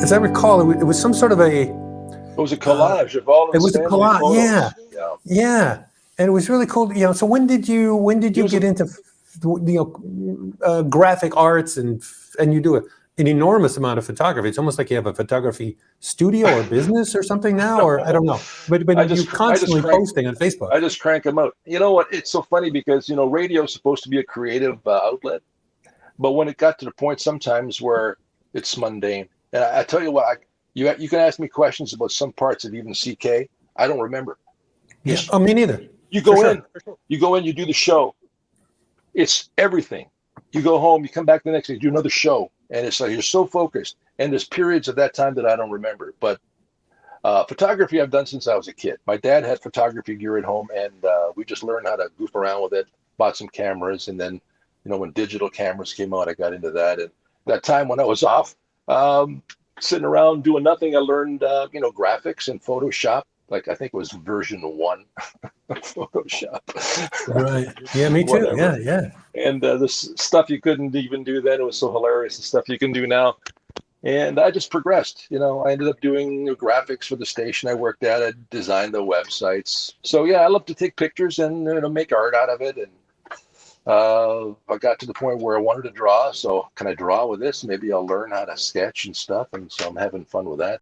As I recall, it was some sort of a. It was a collage of all of It his was a family collage. Yeah, photos. Yeah. yeah, and it was really cool. So when did you was get a- into graphic arts and you do an enormous amount of photography? It's almost like you have a photography studio or business or something now, or I don't know. But I you're just I just constantly crank posting on Facebook. I just crank them out. You know what? It's so funny because radio is supposed to be a creative outlet, but when it got to the point sometimes where it's mundane, and I tell you what, you can ask me questions about some parts of even CK. I don't remember. Yeah. It's Oh, me neither. you For go in, sure. you do the show. It's everything. You go home, you come back the next day, do another show, and it's like you're so focused. And there's periods of that time that I don't remember. But photography I've done since I was a kid. My dad had photography gear at home, and we just learned how to goof around with it. Bought some cameras, and then when digital cameras came out, I got into that. And that time when I was off, um, sitting around doing nothing, I learned graphics and Photoshop. Like I think it was version 1 of Photoshop, Right. Yeah, me too. whatever. Yeah, yeah. And this stuff you couldn't even do then. It was so hilarious. The stuff you can do now. And I just progressed. I ended up doing graphics for the station I worked at. I designed the websites. So yeah, I love to take pictures and make art out of it. And I got to the point where I wanted to draw. So can I draw with this? Maybe I'll learn how to sketch and stuff. And so I'm having fun with that.